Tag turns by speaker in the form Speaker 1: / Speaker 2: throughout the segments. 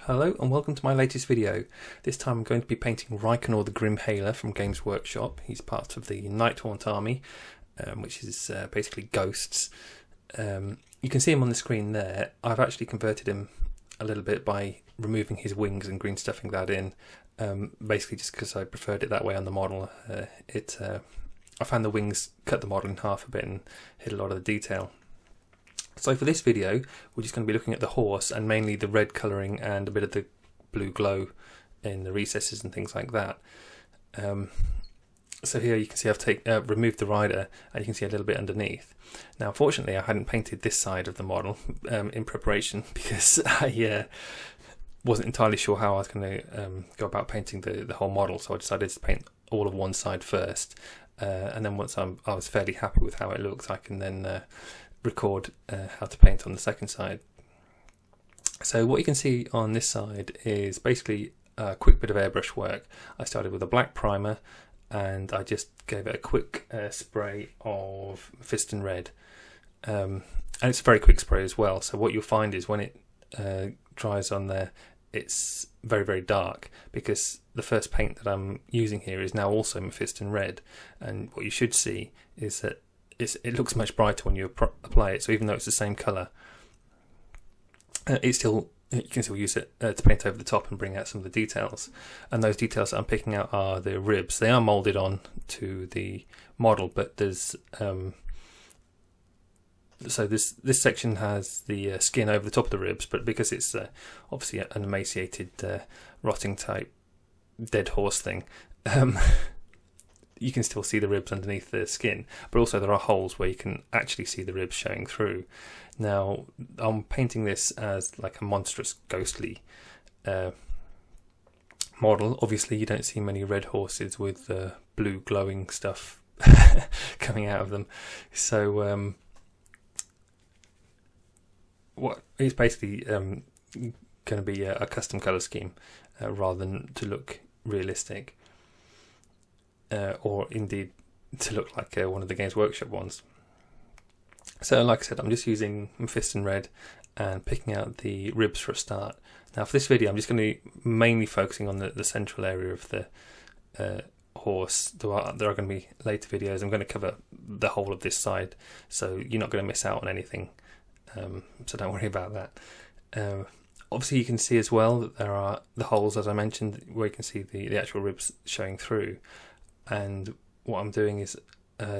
Speaker 1: Hello and welcome to my latest video. This time I'm going to be painting Reikenor the Grimhailer from Games Workshop. He's part of the Nighthaunt army, which is basically ghosts. You can see him on the screen there. I've actually converted him a little bit by removing his wings and green stuffing that in, basically just because I preferred it that way on the model. I found the wings cut the model in half a bit and hid a lot of the detail. So for this video, we're just going to be looking at the horse and mainly the red colouring and a bit of the blue glow in the recesses and things like that. So here you can see I've removed the rider and you can see a little bit underneath. Now fortunately I hadn't painted this side of the model in preparation because I wasn't entirely sure how I was going to go about painting the whole model, so I decided to paint all of one side first, and then once I was fairly happy with how it looks, I can then record how to paint on the second side. So what you can see on this side is basically a quick bit of airbrush work. I started with a black primer and I just gave it a quick spray of Mephiston red, and it's a very quick spray as well, so what you'll find is when it dries on there it's very, very dark because the first paint that I'm using here is now also Mephiston red, and what you should see is that it looks much brighter when you apply it. So even though it's the same colour, you can still use it to paint over the top and bring out some of the details. And those details that I'm picking out are the ribs. They are moulded on to the model, but there's so this section has the skin over the top of the ribs, but because it's obviously an emaciated, rotting type dead horse thing, you can still see the ribs underneath the skin, but also there are holes where you can actually see the ribs showing through. Now I'm painting this as like a monstrous ghostly model. Obviously you don't see many red horses with blue glowing stuff coming out of them, so what is basically going to be a custom colour scheme rather than to look realistic. Or indeed to look like one of the Games Workshop ones. So like I said, I'm just using Mephiston red and picking out the ribs for a start. Now for this video I'm just going to be mainly focusing on the central area of the horse. There are going to be later videos. I'm going to cover the whole of this side, so you're not going to miss out on anything, so don't worry about that. Obviously you can see as well that there are the holes, as I mentioned, where you can see the actual ribs showing through. And what I'm doing is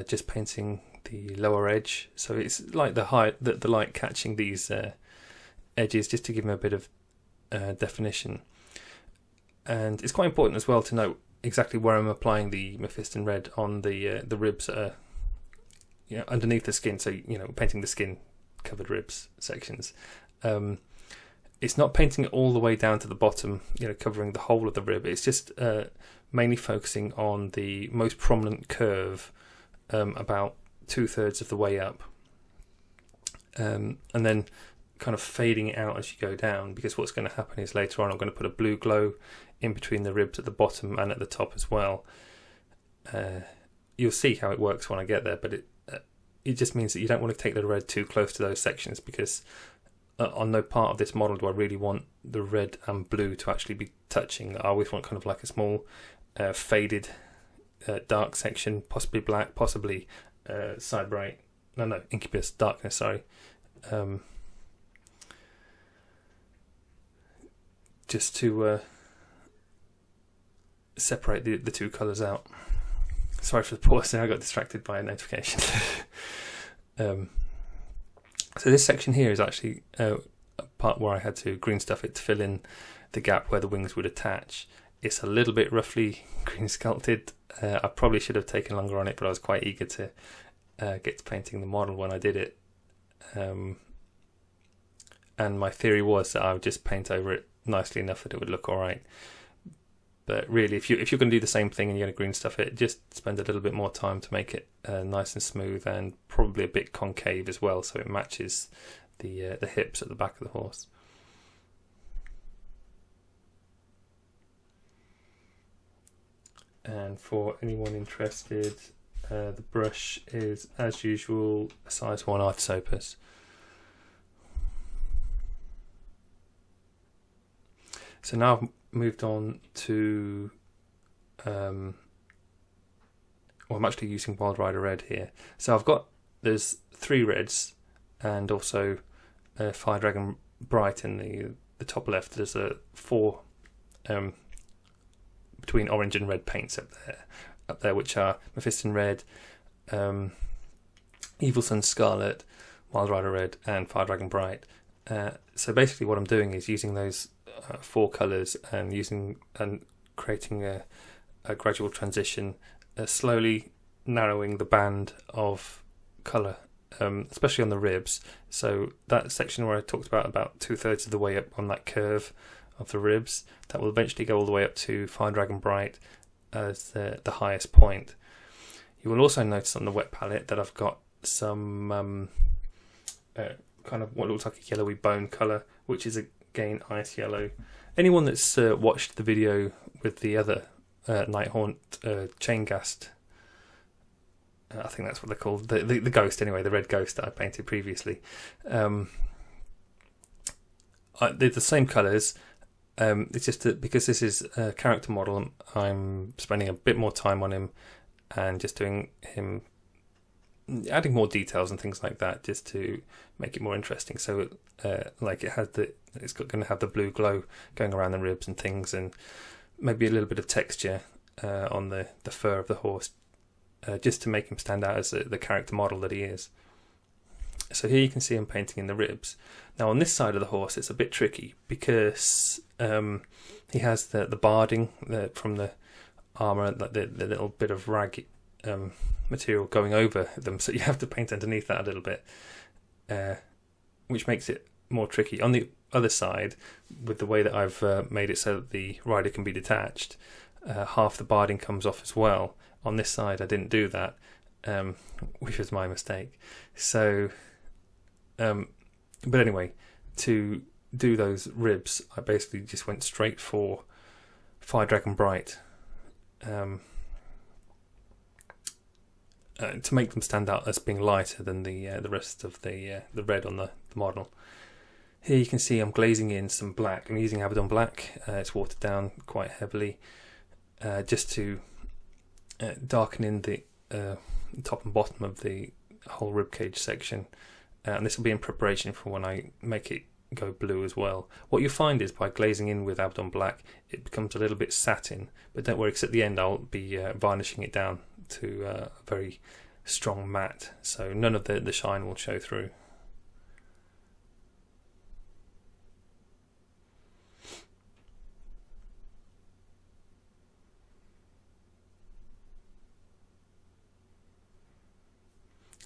Speaker 1: just painting the lower edge, so it's like the light catching these edges, just to give them a bit of definition. And it's quite important as well to note exactly where I'm applying the Mephiston red on the ribs that are underneath the skin. So painting the skin covered ribs sections. It's not painting it all the way down to the bottom, covering the whole of the rib. It's just mainly focusing on the most prominent curve, about 2/3 of the way up, and then kind of fading it out as you go down, because what's going to happen is later on I'm going to put a blue glow in between the ribs at the bottom and at the top as well. You'll see how it works when I get there, but it just means that you don't want to take the red too close to those sections, because on no part of this model do I really want the red and blue to actually be touching. I always want kind of like a small faded dark section, possibly black, possibly Incubus darkness, sorry. Just to separate the two colours out. Sorry for the pause there, I got distracted by a notification. So this section here is actually a part where I had to green stuff it to fill in the gap where the wings would attach. It's a little bit roughly green sculpted. I probably should have taken longer on it, but I was quite eager to get to painting the model when I did it. And my theory was that I would just paint over it nicely enough that it would look alright. But really, if you're going to do the same thing and you're going to green stuff it, just spend a little bit more time to make it nice and smooth, and probably a bit concave as well, so it matches the hips at the back of the horse. And for anyone interested, the brush is, as usual, a size 1 Artisopus. So now I've moved on to, well, I'm actually using Wild Rider Red here. So there's 3 reds and also Fire Dragon Bright in the top left. There's 4 between orange and red paints up there, which are Mephiston Red, Evil Sunz Scarlet, Wild Rider Red, and Fire Dragon Bright. So basically, what I'm doing is using those 4 colours and creating a gradual transition, slowly narrowing the band of colour, especially on the ribs. So that section where I talked about 2/3 of the way up on that curve of the ribs, that will eventually go all the way up to Fire Dragon Bright as the highest point. You will also notice on the wet palette that I've got some kind of what looks like a yellowy bone colour, which is again ice yellow. Anyone that's watched the video with the other Nighthaunt chain ghast, I think that's what they're called, the ghost anyway, the red ghost that I painted previously. They're the same colours. It's just that because this is a character model, I'm spending a bit more time on him and just doing him, adding more details and things like that, just to make it more interesting. So like it's going to have the blue glow going around the ribs and things, and maybe a little bit of texture on the fur of the horse, just to make him stand out as the character model that he is. So here you can see him painting in the ribs. Now on this side of the horse it's a bit tricky because he has the barding from the armour, like the little bit of rag material going over them, so you have to paint underneath that a little bit, which makes it more tricky. On the other side, with the way that I've made it so that the rider can be detached, half the barding comes off as well. On this side I didn't do that, which was my mistake. So but anyway, to do those ribs I basically just went straight for Fire Dragon Bright, to make them stand out as being lighter than the rest of the red on the model. Here you can see I'm glazing in some black. I'm using Abaddon black. It's watered down quite heavily, just to darken in the top and bottom of the whole ribcage section. And this will be in preparation for when I make it go blue as well. What you'll find is by glazing in with Abaddon black, it becomes a little bit satin. But don't worry, because at the end I'll be varnishing it down to a very strong matte, so none of the shine will show through.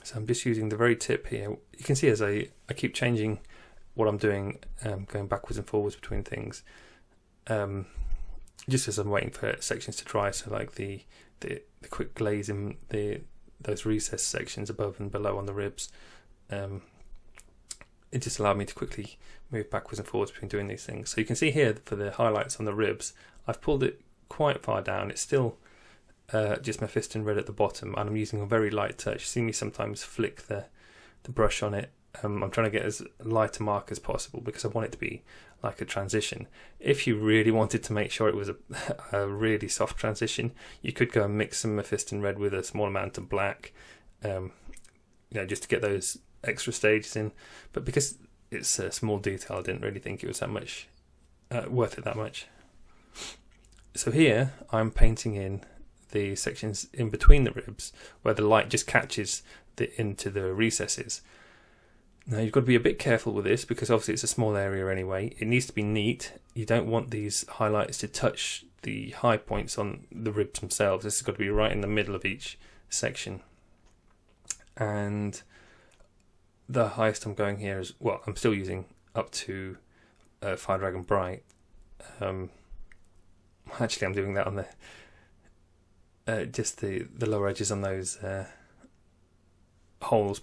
Speaker 1: So I'm just using the very tip here. You can see as I keep changing what I'm doing, going backwards and forwards between things, just as I'm waiting for sections to dry. So like the quick glaze in those recess sections above and below on the ribs, it just allowed me to quickly move backwards and forwards between doing these things. So you can see here for the highlights on the ribs, I've pulled it quite far down. It's still just Mephiston red at the bottom, and I'm using a very light touch. You see me sometimes flick the brush on it. I'm trying to get as light a mark as possible because I want it to be like a transition. If you really wanted to make sure it was a really soft transition, you could go and mix some Mephiston red with a small amount of black, just to get those extra stages in. But because it's a small detail, I didn't really think it was that much worth it that much. So here I'm painting in the sections in between the ribs where the light just catches into the recesses. Now you've got to be a bit careful with this because obviously it's a small area anyway. It needs to be neat. You don't want these highlights to touch the high points on the ribs themselves. This has got to be right in the middle of each section. And the highest I'm going here is, well, I'm still using up to Fire Dragon Bright. Actually I'm doing that on the just the lower edges on those holes,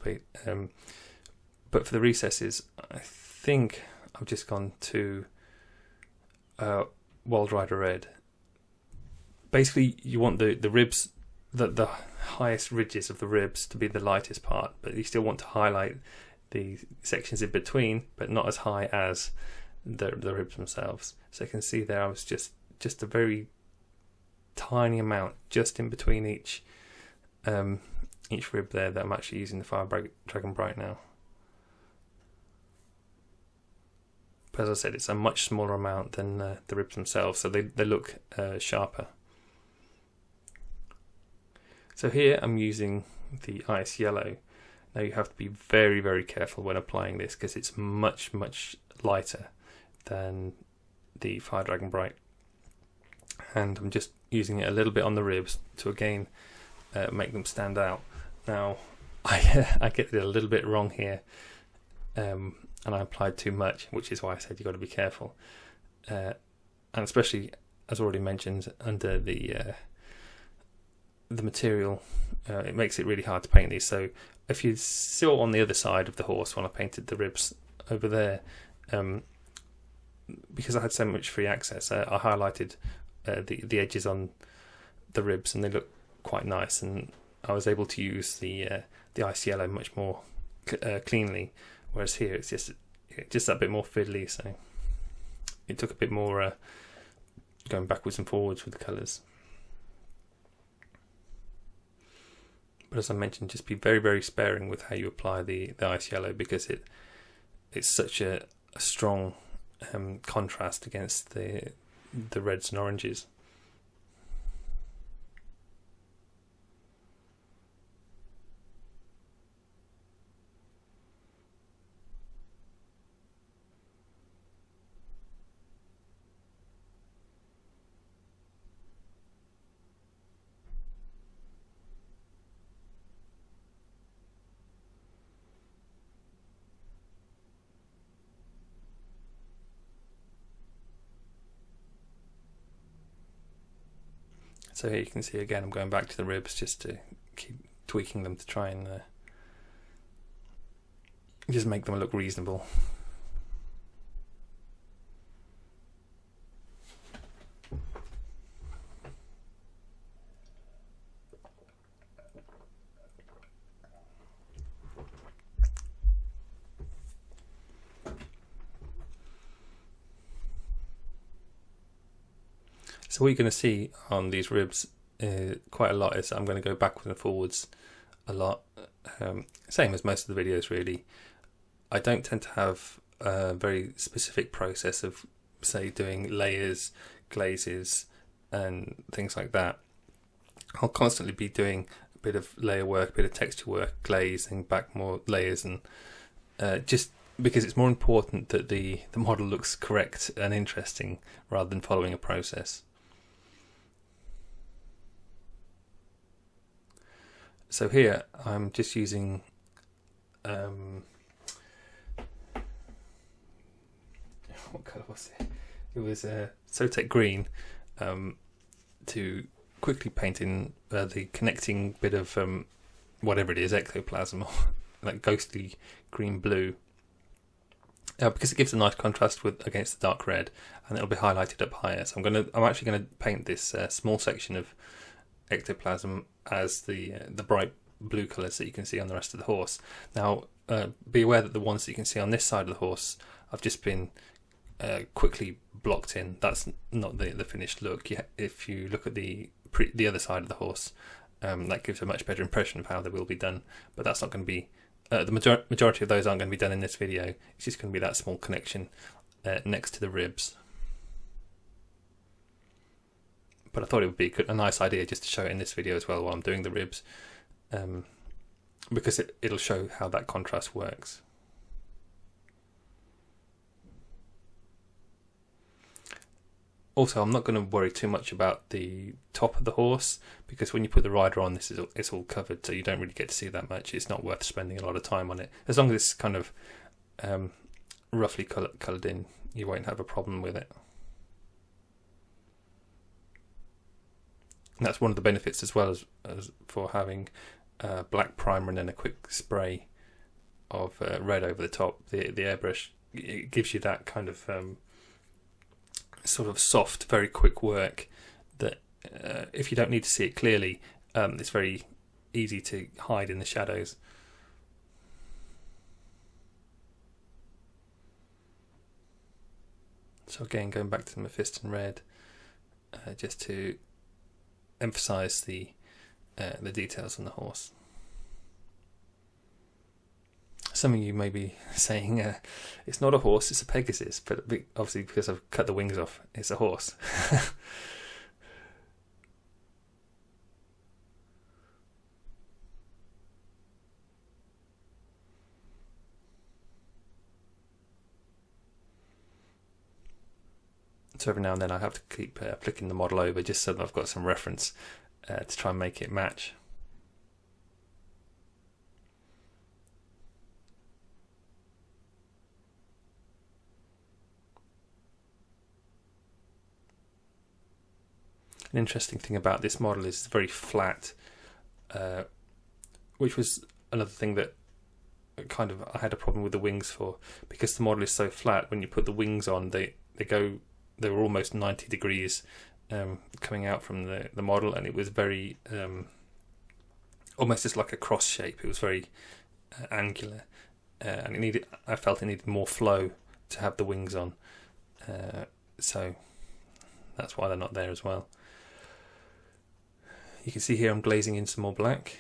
Speaker 1: but for the recesses I think I've just gone to Wild Rider Red. Basically you want the ribs, the highest ridges of the ribs to be the lightest part, but you still want to highlight the sections in between, but not as high as the ribs themselves. So you can see there I was just a very tiny amount just in between each rib there that I'm actually using the Fire Dragon Bright now. But as I said, it's a much smaller amount than the ribs themselves, so they look sharper. So here I'm using the Ice Yellow. Now you have to be very, very careful when applying this because it's much, much lighter than the Fire Dragon Bright. And I'm just using it a little bit on the ribs to again make them stand out. Now I get it a little bit wrong here, and I applied too much, which is why I said you've got to be careful. And especially, as already mentioned, under the material, it makes it really hard to paint these. So if you saw on the other side of the horse when I painted the ribs over there, because I had so much free access, I highlighted the edges on the ribs, and they look quite nice. And I was able to use the Ice Yellow much more cleanly, whereas here it's just a bit more fiddly. So it took a bit more going backwards and forwards with the colours. But as I mentioned, just be very, very sparing with how you apply the Ice Yellow, because it's such a strong contrast against the reds and oranges. So here you can see again I'm going back to the ribs just to keep tweaking them to try and just make them look reasonable. So what you're going to see on these ribs quite a lot is I'm going to go backwards and forwards a lot, same as most of the videos really. I don't tend to have a very specific process of, say, doing layers, glazes and things like that. I'll constantly be doing a bit of layer work, a bit of texture work, glazing, back more layers, and just because it's more important that the model looks correct and interesting rather than following a process. So here I'm just using what colour was it? It was Sotek green to quickly paint in the connecting bit of whatever it is, ectoplasm, or like ghostly green blue, because it gives a nice contrast against the dark red, and it'll be highlighted up higher. So I'm actually going to paint this small section of ectoplasm as the bright blue colours that you can see on the rest of the horse. Now be aware that the ones that you can see on this side of the horse have just been quickly blocked in. That's not the finished look. If you look at the other side of the horse, that gives a much better impression of how they will be done, but that's not going to be the majority of those aren't going to be done in this video. It's just going to be that small connection next to the ribs. But I thought it would be a nice idea just to show it in this video as well while I'm doing the ribs, because it'll show how that contrast works. Also, I'm not going to worry too much about the top of the horse, because when you put the rider on, it's all covered, so you don't really get to see that much. It's not worth spending a lot of time on it. As long as it's kind of roughly coloured in, you won't have a problem with it. And that's one of the benefits as well as for having black primer and then a quick spray of red over the top. The airbrush, it gives you that kind of sort of soft, very quick work that if you don't need to see it clearly, it's very easy to hide in the shadows. So again, going back to the Mephiston red, just to emphasise the details on the horse. Some of you may be saying it's not a horse, it's a Pegasus, but obviously because I've cut the wings off, it's a horse. So every now and then I have to keep flicking the model over just so that I've got some reference to try and make it match. An interesting thing about this model is it's very flat, which was another thing that kind of I had a problem with the wings for, because the model is so flat. When you put the wings on, they were almost 90 degrees coming out from the model, and it was very almost just like a cross shape. It was very angular, and I felt it needed more flow to have the wings on, so that's why they're not there as well. You can see here I'm glazing in some more black,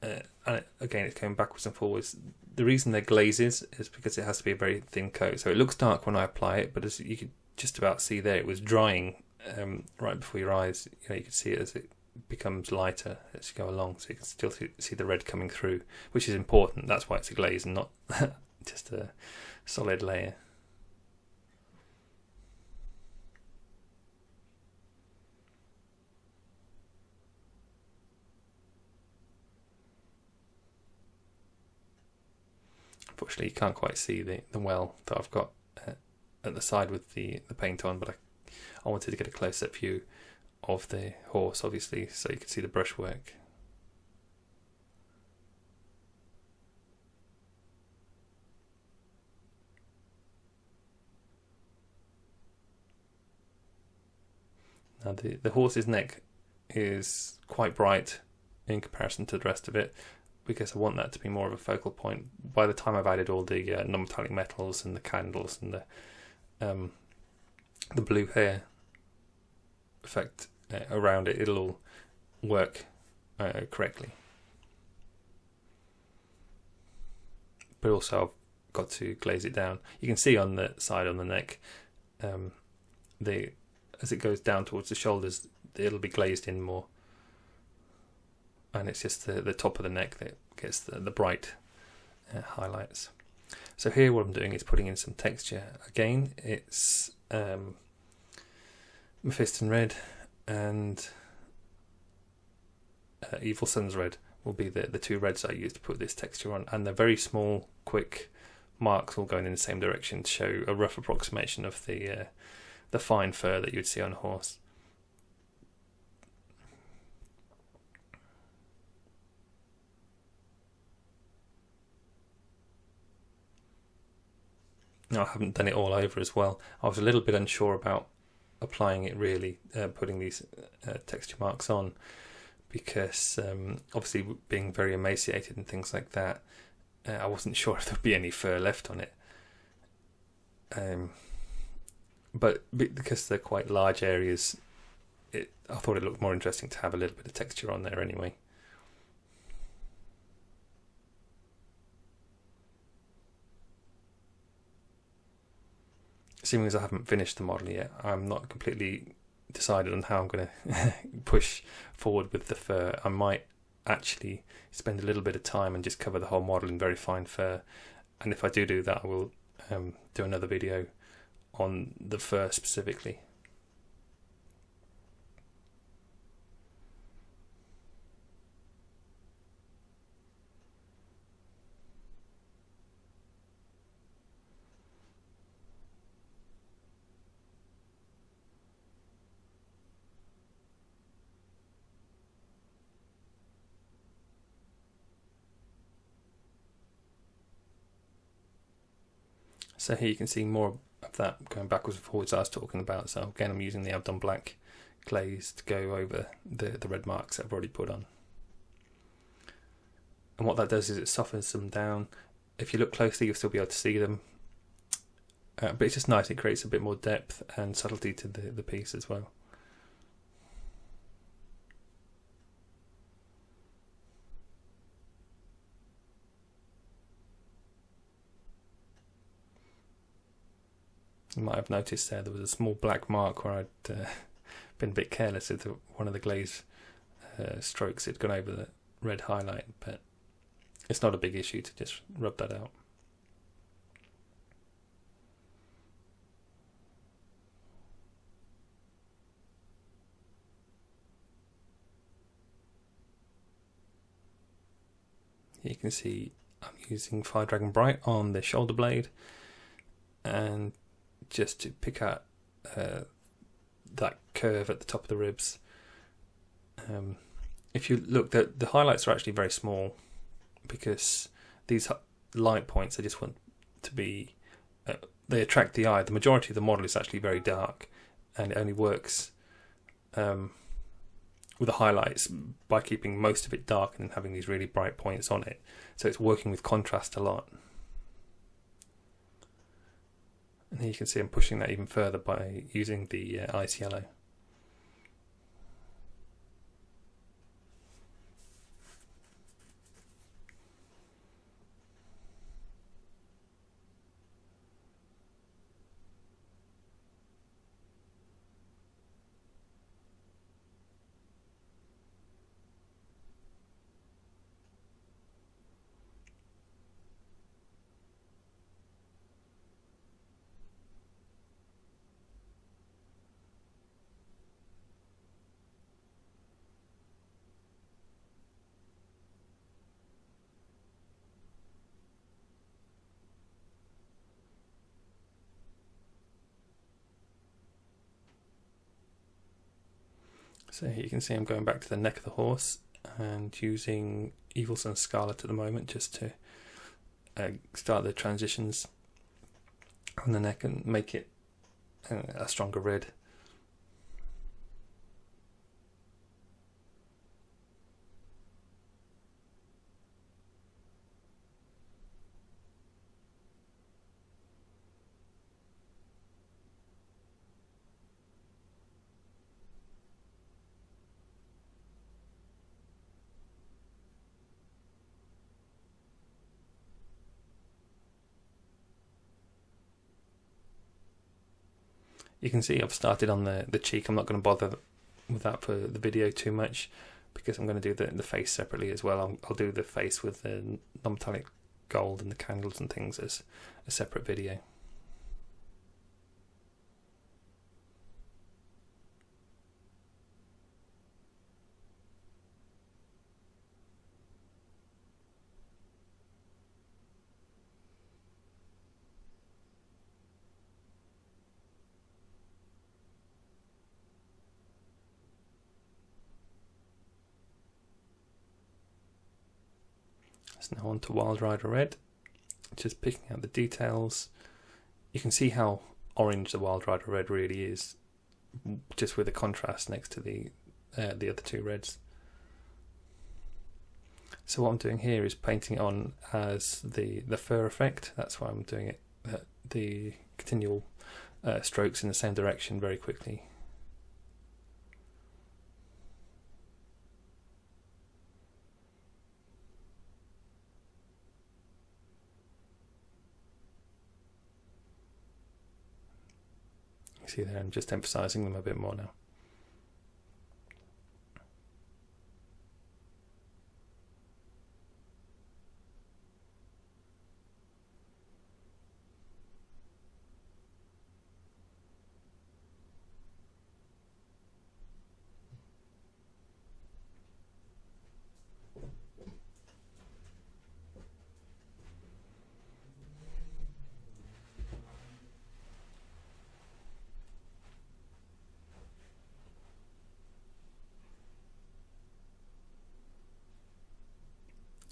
Speaker 1: and again it's going backwards and forwards. The reason they're glazes is because it has to be a very thin coat, so it looks dark when I apply it, but as you can just about see there, it was drying right before your eyes. You can see it as it becomes lighter as you go along, so you can still see the red coming through, which is important. That's why it's a glaze and not just a solid layer. Unfortunately, you can't quite see the well that I've got at the side with the paint on, but I wanted to get a close-up view of the horse, obviously, so you can see the brushwork. Now the horse's neck is quite bright in comparison to the rest of it, because I want that to be more of a focal point. By the time I've added all the non-metallic metals and the candles and the blue hair effect around it, it'll all work correctly. But also I've got to glaze it down. You can see on the side on the neck, as it goes down towards the shoulders, it'll be glazed in more. And it's just the top of the neck that gets the bright highlights. So here what I'm doing is putting in some texture. Again, it's Mephiston red and Evil Sunz red will be the two reds I use to put this texture on, and they're very small, quick marks all going in the same direction to show a rough approximation of the fine fur that you'd see on a horse. Now, I haven't done it all over as well. I was a little bit unsure about applying it really, putting these texture marks on, because obviously being very emaciated and things like that, I wasn't sure if there'd be any fur left on it. But because they're quite large areas, I thought it looked more interesting to have a little bit of texture on there anyway. Assuming as I haven't finished the model yet, I'm not completely decided on how I'm going to push forward with the fur. I might actually spend a little bit of time and just cover the whole model in very fine fur, and if I do that, I will do another video on the fur specifically. So here you can see more of that going backwards and forwards I was talking about. So again, I'm using the Abaddon black glaze to go over the red marks that I've already put on. And what that does is it softens them down. If you look closely, you'll still be able to see them. but it's just nice. It creates a bit more depth and subtlety to the piece as well. You might have noticed there was a small black mark where I'd been a bit careless with one of the glaze strokes. It'd gone over the red highlight, but it's not a big issue to just rub that out. You can see I'm using Fire Dragon Bright on the shoulder blade, and just to pick out that curve at the top of the ribs. If you look, the highlights are actually very small, because these light points, I just want to be, they attract the eye. The majority of the model is actually very dark, and it only works with the highlights by keeping most of it dark and then having these really bright points on it. So it's working with contrast a lot. And here you can see I'm pushing that even further by using the ice yellow. So here you can see I'm going back to the neck of the horse and using Evil Sunz Scarlet at the moment, just to start the transitions on the neck and make it a stronger red. You can see I've started on the cheek. I'm not going to bother with that for the video too much, because I'm going to do the face separately as well. I'll do the face with the non-metallic gold and the candles and things as a separate video. So now on to Wild Rider Red, just picking out the details. You can see how orange the Wild Rider Red really is, just with the contrast next to the other two reds. So what I'm doing here is painting on as the fur effect. That's why I'm doing it, the continual strokes in the same direction very quickly. See there, I'm just emphasizing them a bit more now.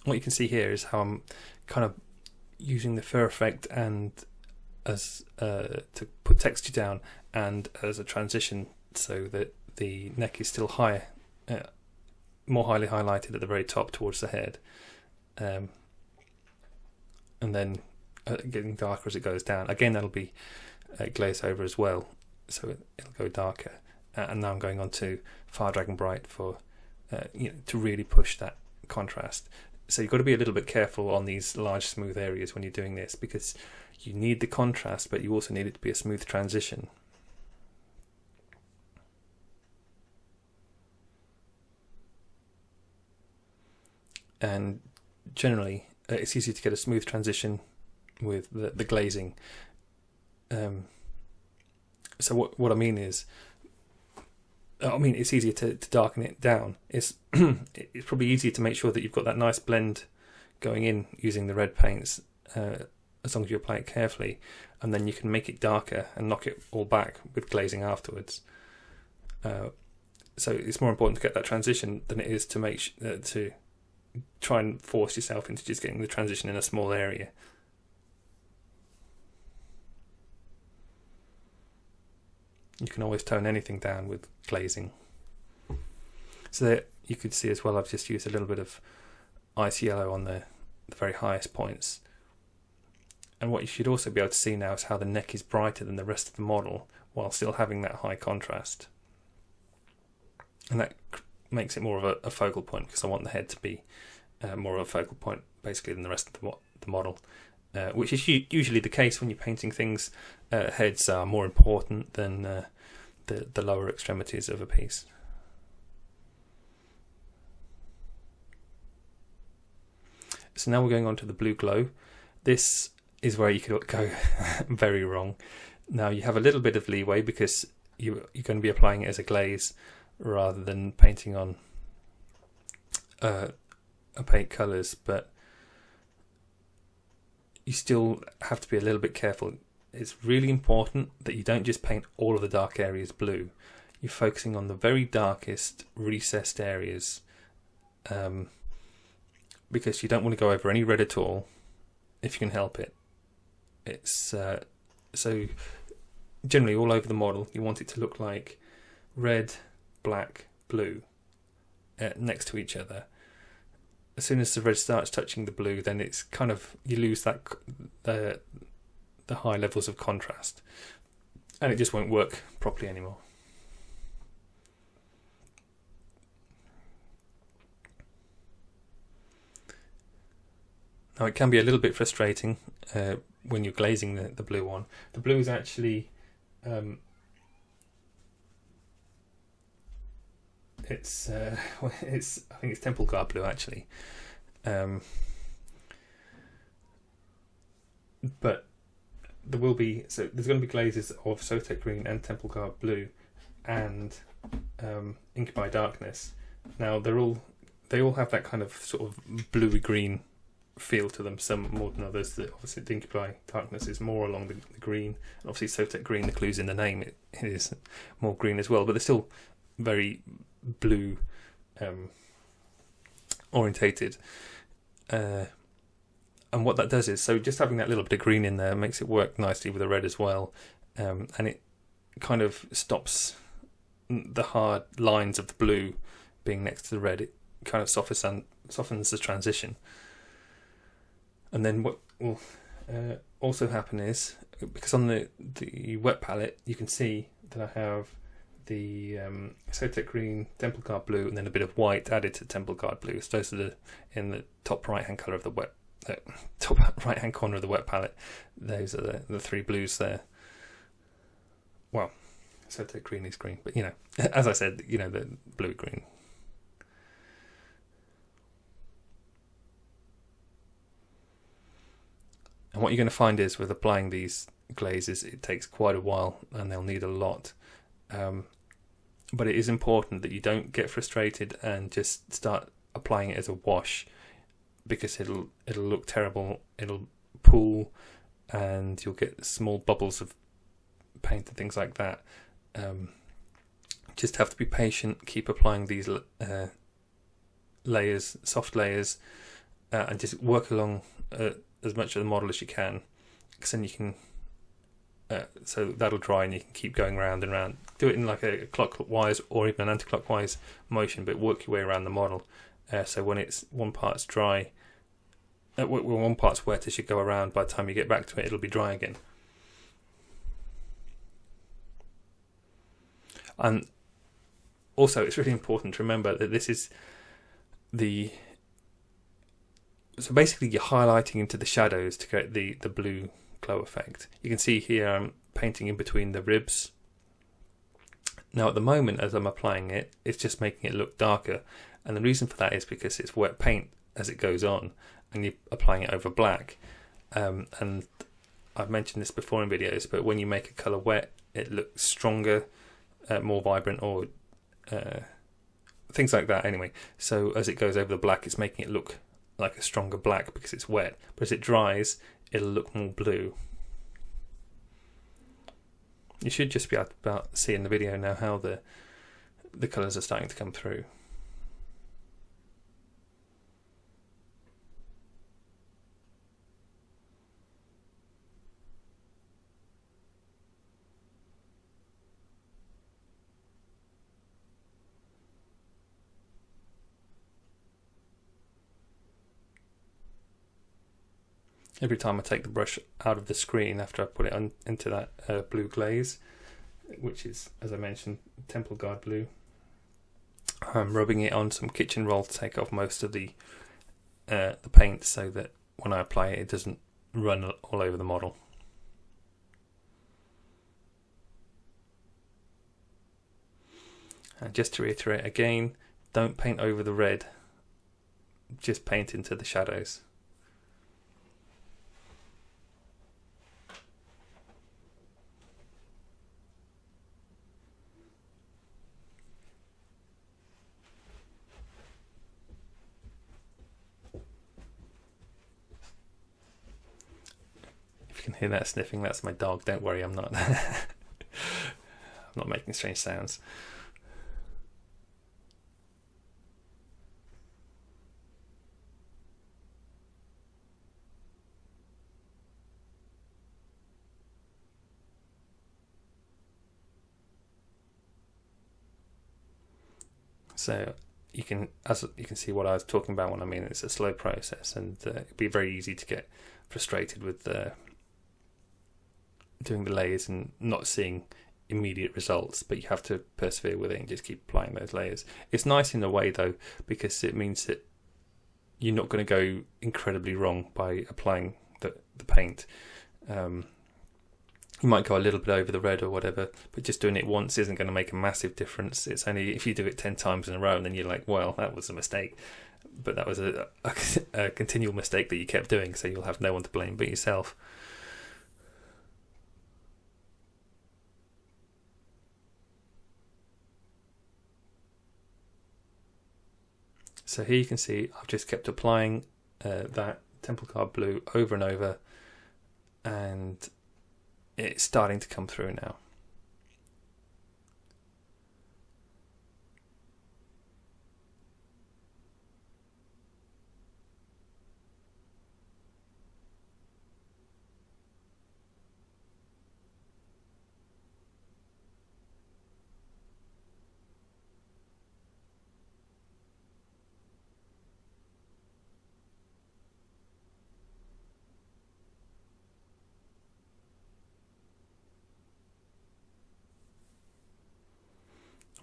Speaker 1: What you can see here is how I'm kind of using the fur effect and as to put texture down, and as a transition, so that the neck is still higher, more highly highlighted at the very top towards the head, and then getting darker as it goes down. Again, that'll be glazed over as well, so it'll go darker. And now I'm going on to Fire Dragon Bright for to really push that contrast. So you've got to be a little bit careful on these large smooth areas when you're doing this, because you need the contrast, but you also need it to be a smooth transition. And generally, it's easy to get a smooth transition with the glazing. So what I mean is, it's easier to darken it down. It's it's probably easier to make sure that you've got that nice blend going in using the red paints, as long as you apply it carefully, and then you can make it darker and knock it all back with glazing afterwards. So it's more important to get that transition than it is to to try and force yourself into just getting the transition in a small area. You can always tone anything down with glazing. So there you could see as well, I've just used a little bit of ice yellow on the very highest points. And what you should also be able to see now is how the neck is brighter than the rest of the model while still having that high contrast. And that makes it more of a focal point, because I want the head to be more of a focal point basically than the rest of the model. Which is usually the case when you're painting things. Heads are more important than the lower extremities of a piece. So now we're going on to the blue glow. This is where you could go very wrong. Now you have a little bit of leeway because you're going to be applying it as a glaze rather than painting on opaque colours, but you still have to be a little bit careful. It's really important that you don't just paint all of the dark areas blue. You're focusing on the very darkest recessed areas, because you don't want to go over any red at all if you can help it. It's so generally all over the model you want it to look like red, black, blue next to each other. As soon as the red starts touching the blue, then it's kind of, you lose that the high levels of contrast, and it just won't work properly anymore. Now it can be a little bit frustrating when you're glazing the blue one. The blue is actually it's I think it's Temple Guard blue actually, but there's going to be glazes of Sotek green and Temple Guard blue and Incubui darkness. Now they all have that kind of sort of bluey green feel to them, some more than others. Obviously the Incubui darkness is more along the green, and obviously Sotek green, the clue's in the name, it is more green as well, but they're still very blue orientated, and what that does is, so just having that little bit of green in there makes it work nicely with the red as well, and it kind of stops the hard lines of the blue being next to the red. It kind of softens the transition. And then what will also happen is, because on the wet palette you can see that I have the Sotek green, Temple Guard blue, and then a bit of white added to Temple Guard blue. So those are in the top right hand colour of the top right hand corner of the wet palette. Those are the three blues there. Well, Sotek green is green, but as I said, the blue green. And what you're going to find is, with applying these glazes, it takes quite a while and they'll need a lot. But it is important that you don't get frustrated and just start applying it as a wash, because it'll look terrible, it'll pool, and you'll get small bubbles of paint and things like that. Just have to be patient, keep applying these layers, soft layers, and just work along as much of the model as you can, because then you can so that'll dry and you can keep going round and round. Do it in like a clockwise or even an anti-clockwise motion, but work your way around the model, so when one part's dry, when one part's wet as you go around, by the time you get back to it, it'll be dry again. And also, it's really important to remember that this is so basically you're highlighting into the shadows to create the blue glow effect. You can see here I'm painting in between the ribs. Now at the moment, as I'm applying it, it's just making it look darker, and the reason for that is because it's wet paint as it goes on, and you're applying it over black. And I've mentioned this before in videos, but when you make a colour wet, it looks stronger, more vibrant, or things like that anyway. So as it goes over the black, it's making it look like a stronger black because it's wet, but as it dries, it'll look more blue. You should just be able to about see in the video now how the colours are starting to come through. Every time I take the brush out of the screen after I put it on into that blue glaze, which is, as I mentioned, Temple Guard blue, I'm rubbing it on some kitchen roll to take off most of the paint, so that when I apply it, it doesn't run all over the model. And just to reiterate again, don't paint over the red, just paint into the shadows. If you can hear that sniffing, that's my dog. Don't worry, I'm not I'm not making strange sounds. So you can see what I was talking about when I mean it's a slow process, and it'd be very easy to get frustrated with doing the layers and not seeing immediate results, but you have to persevere with it and just keep applying those layers. It's nice in a way though, because it means that you're not going to go incredibly wrong by applying the paint. You might go a little bit over the red or whatever, but just doing it once isn't going to make a massive difference. It's only if you do it 10 times in a row and then you're like, well, that was a mistake. But that was a continual mistake that you kept doing, so you'll have no one to blame but yourself. So here you can see I've just kept applying that Temple Guard blue over and over, and it's starting to come through now.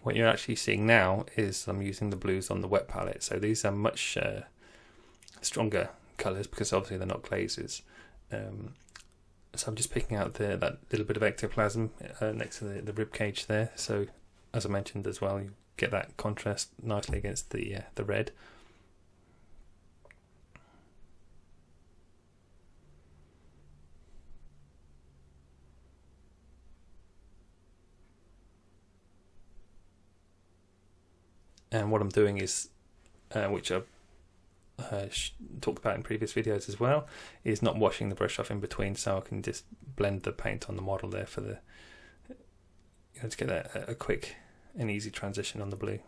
Speaker 1: What you're actually seeing now is I'm using the blues on the wet palette, so these are much stronger colours because obviously they're not glazes. So I'm just picking out that little bit of ectoplasm next to the rib cage there. So as I mentioned as well, you get that contrast nicely against the red. And what I'm doing is, which I've talked about in previous videos as well, is not washing the brush off in between, so I can just blend the paint on the model there for the, to get a quick and easy transition on the blue.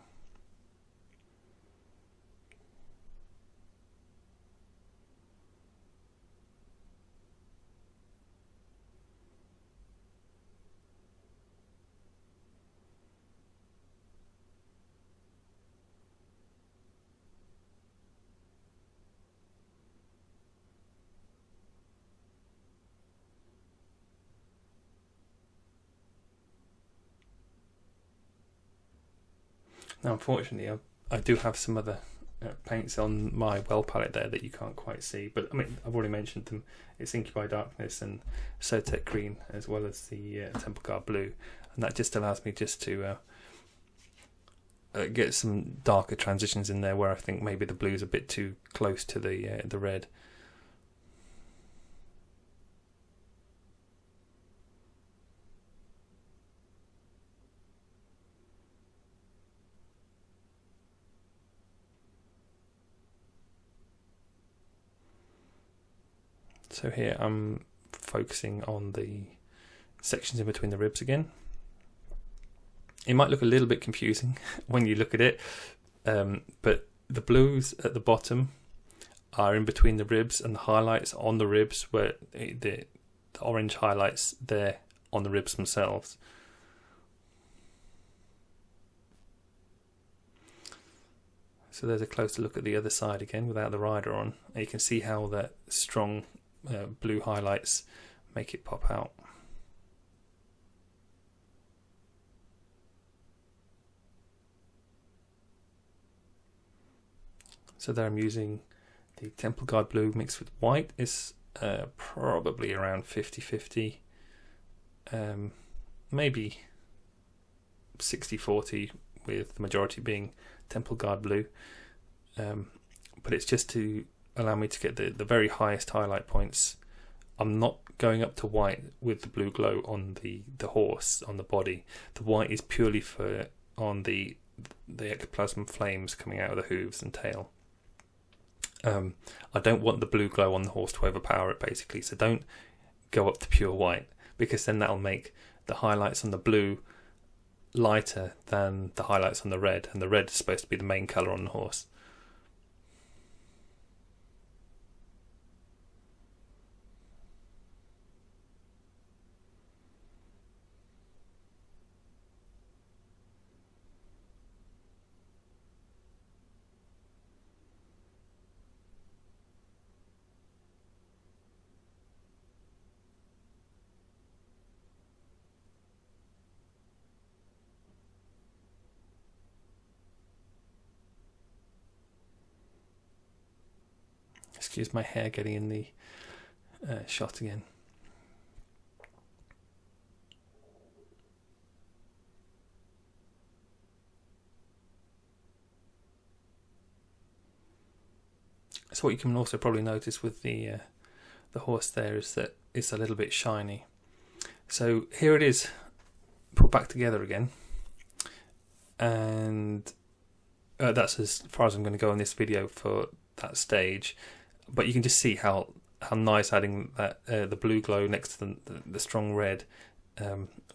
Speaker 1: Now unfortunately I do have some other paints on my well palette there that you can't quite see, but I mean I've already mentioned them. It's Incubui Darkness and Sotek Green, as well as the Temple Guard Blue, and that just allows me just to get some darker transitions in there where I think maybe the blue's a bit too close to the red. So here I'm focusing on the sections in between the ribs again. It might look a little bit confusing when you look at it, but the blues at the bottom are in between the ribs, and the highlights on the ribs, where the orange highlights there on the ribs themselves. So there's a closer look at the other side again without the rider on, and you can see how that strong blue highlights make it pop out. So there I'm using the Temple Guard Blue mixed with white. It's probably around 50-50, maybe 60-40, with the majority being Temple Guard Blue, but it's just to allow me to get the very highest highlight points. I'm not going up to white with the blue glow on the horse, on the body. The white is purely for on the ectoplasm flames coming out of the hooves and tail. I don't want the blue glow on the horse to overpower it, basically, so don't go up to pure white, because then that'll make the highlights on the blue lighter than the highlights on the red, and the red is supposed to be the main colour on the horse. Excuse my hair getting in the shot again. So what you can also probably notice with the horse there is that it's a little bit shiny. So here it is put back together again, and that's as far as I'm going to go in this video for that stage. But you can just see how nice adding that the blue glow next to the strong red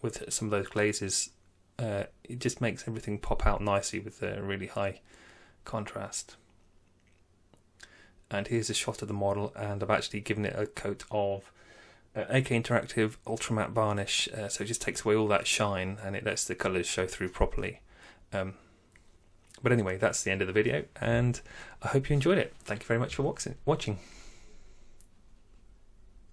Speaker 1: with some of those glazes. It just makes everything pop out nicely with a really high contrast. And here's a shot of the model, and I've actually given it a coat of AK Interactive Ultra Matte Varnish, so it just takes away all that shine and it lets the colours show through properly. But anyway, that's the end of the video, and I hope you enjoyed it. Thank you very much for watching.